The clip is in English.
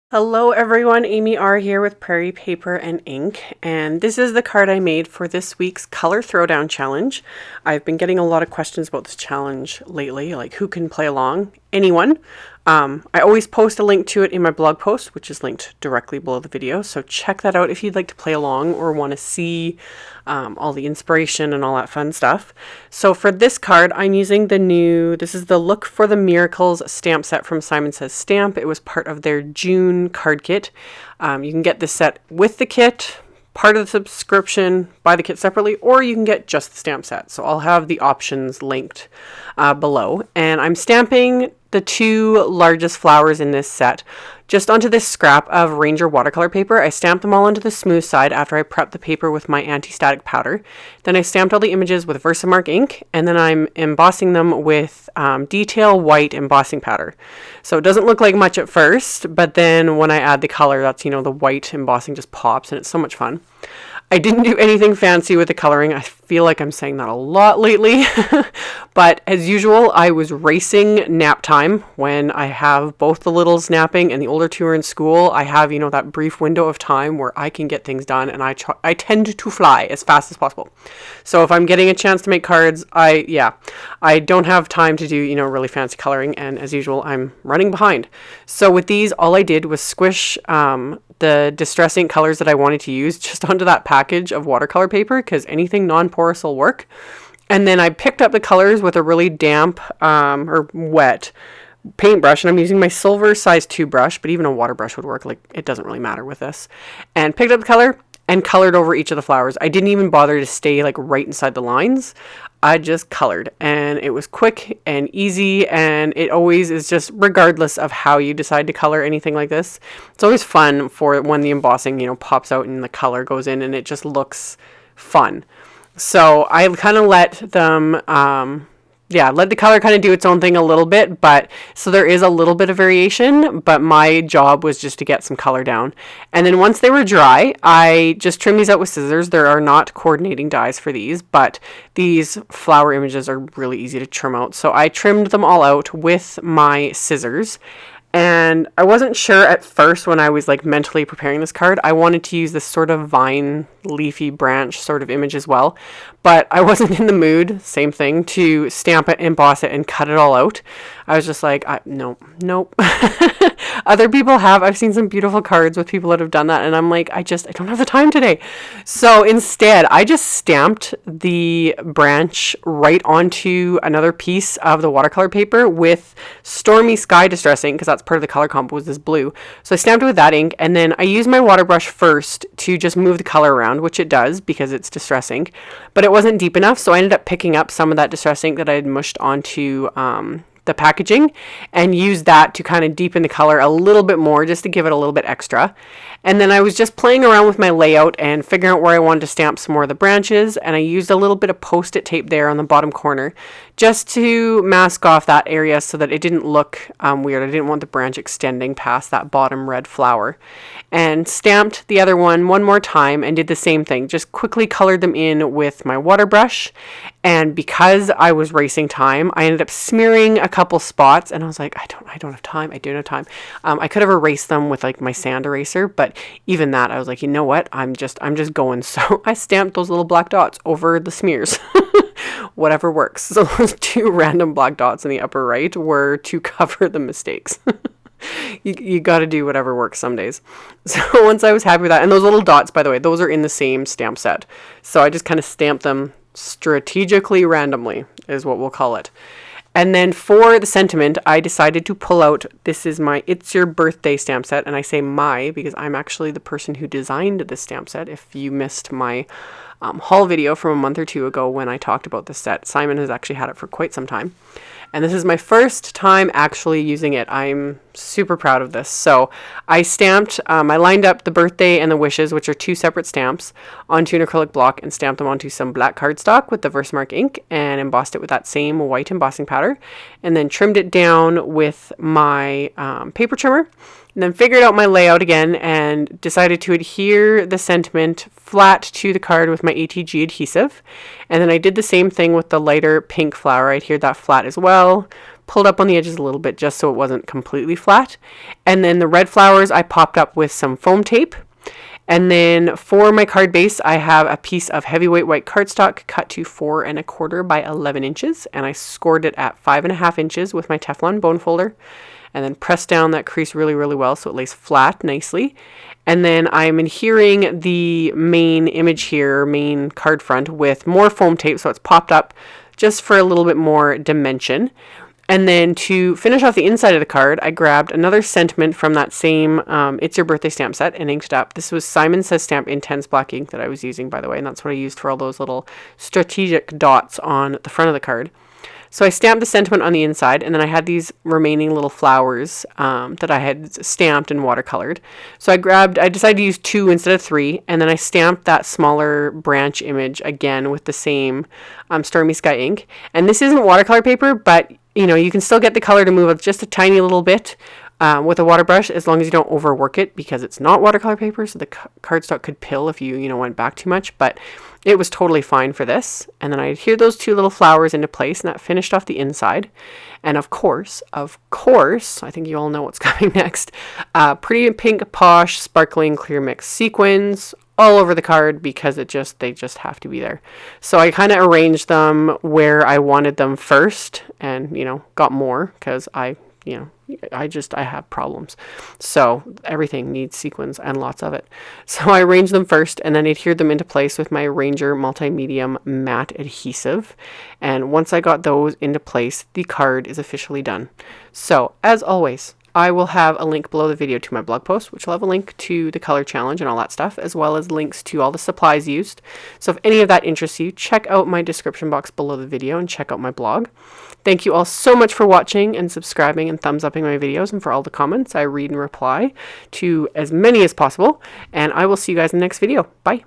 Hello everyone, AmyR here with Prairie Paper and Ink, and this is the card I made for this week's Color Throwdown challenge. I've been getting a lot of questions about this challenge lately, like who can play along? Anyone. I always post a link to it in my blog post, which is linked directly below the video, so check that out if you'd like to play along or want to see all the inspiration and all that fun stuff. So for this card, I'm using this is the Look for the Miracles stamp set from Simon Says Stamp. It was part of their June card kit. You can get this set with the kit, part of the subscription, buy the kit separately, or you can get just the stamp set. So I'll have the options linked below. And I'm stamping the two largest flowers in this set just onto this scrap of Ranger watercolor paper. I stamped them all onto the smooth side after I prepped the paper with my anti-static powder. Then I stamped all the images with Versamark ink, and then I'm embossing them with detail white embossing powder. So it doesn't look like much at first, but then when I add the color, that's, the white embossing just pops, and it's so much fun. I didn't do anything fancy with the coloring. I feel like I'm saying that a lot lately. But as usual, I was racing nap time when I have both the littles napping and the older two are in school. I have, that brief window of time where I can get things done, and I tend to fly as fast as possible. So if I'm getting a chance to make cards, I don't have time to do, really fancy coloring, and as usual, I'm running behind. So with these, all I did was squish the Distress ink colors that I wanted to use just onto that package of watercolor paper, because anything non-porous will work. And then I picked up the colors with a really damp or wet paintbrush, and I'm using my silver size 2 brush, but even a water brush would work. Like, it doesn't really matter with this. And picked up the color and colored over each of the flowers. I didn't even bother to stay like right inside the lines. I just colored, and it was quick and easy, and it always is, just regardless of how you decide to color anything like this. It's always fun for when the embossing, pops out and the color goes in and it just looks fun. So I kind of let them, let the color kind of do its own thing a little bit, but so there is a little bit of variation, but my job was just to get some color down. And then once they were dry, I just trimmed these out with scissors. There are not coordinating dies for these, but these flower images are really easy to trim out. So I trimmed them all out with my scissors. And I wasn't sure at first when I was like mentally preparing this card. I wanted to use this sort of vine, leafy branch sort of image as well. But I wasn't in the mood, same thing, to stamp it, emboss it, and cut it all out. I was just like, nope. Other people have. I've seen some beautiful cards with people that have done that, and I'm like, I don't have the time today. So instead, I just stamped the branch right onto another piece of the watercolor paper with Stormy Sky Distress ink, because that's part of the color combo was this blue. So I stamped it with that ink, and then I used my water brush first to just move the color around, which it does because it's distress ink, but it wasn't deep enough, so I ended up picking up some of that distress ink that I had mushed onto the packaging and use that to kind of deepen the color a little bit more, just to give it a little bit extra. And then I was just playing around with my layout and figuring out where I wanted to stamp some more of the branches, and I used a little bit of post-it tape there on the bottom corner just to mask off that area so that it didn't look weird. I didn't want the branch extending past that bottom red flower. And stamped the other one more time and did the same thing, just quickly colored them in with my water brush. And because I was racing time, I ended up smearing a couple spots, and I was like, I don't have time. I don't have time. I could have erased them with like my sand eraser, but even that, I was like, you know what? I'm just going. So I stamped those little black dots over the smears. Whatever works. So those 2 random black dots in the upper right were to cover the mistakes. You got to do whatever works some days. So once I was happy with that, and those little dots, by the way, those are in the same stamp set. So I just kind of stamped them strategically randomly is what we'll call it. And then for the sentiment, I decided to pull out, this is my It's Your Birthday stamp set. And I say my because I'm actually the person who designed this stamp set. If you missed my haul video from a month or 2 ago when I talked about this set, Simon has actually had it for quite some time. And this is my first time actually using it. I'm super proud of this. So I stamped, I lined up the birthday and the wishes, which are 2 separate stamps, onto an acrylic block and stamped them onto some black cardstock with the Versamark ink and embossed it with that same white embossing powder, and then trimmed it down with my paper trimmer. And then figured out my layout again and decided to adhere the sentiment flat to the card with my ATG adhesive. And then I did the same thing with the lighter pink flower. I adhered that flat as well. pulled up on the edges a little bit just so it wasn't completely flat. And then the red flowers I popped up with some foam tape. And then for my card base, I have a piece of heavyweight white cardstock cut to 4 1/4 by 11 inches. And I scored it at 5 1/2 inches with my Teflon bone folder. And then pressed down that crease really, really well so it lays flat nicely. And then I'm adhering the main image here, main card front, with more foam tape so it's popped up just for a little bit more dimension. And then to finish off the inside of the card, I grabbed another sentiment from that same It's Your Birthday stamp set and inked up. This was Simon Says Stamp Intense Black ink that I was using, by the way, and that's what I used for all those little strategic dots on the front of the card. So I stamped the sentiment on the inside, and then I had these remaining little flowers that I had stamped and watercolored. So I decided to use 2 instead of 3, and then I stamped that smaller branch image again with the same Stormy Sky ink. And this isn't watercolor paper, but you can still get the color to move just a tiny little bit with a water brush, as long as you don't overwork it, because it's not watercolor paper, so the cardstock could pill if you went back too much. But it was totally fine for this. And then I adhered those 2 little flowers into place, and that finished off the inside. And of course, I think you all know what's coming next. Pretty pink, posh, sparkling, clear mix sequins all over the card, because they just have to be there. So I kind of arranged them where I wanted them first, and got more because I have problems. So everything needs sequins and lots of it. So I arranged them first and then adhered them into place with my Ranger Multi-Medium Matte Adhesive. And once I got those into place, the card is officially done. So as always, I will have a link below the video to my blog post, which will have a link to the color challenge and all that stuff, as well as links to all the supplies used. So if any of that interests you, check out my description box below the video and check out my blog. Thank you all so much for watching and subscribing and thumbs upping my videos, and for all the comments. I read and reply to as many as possible, and I will see you guys in the next video. Bye.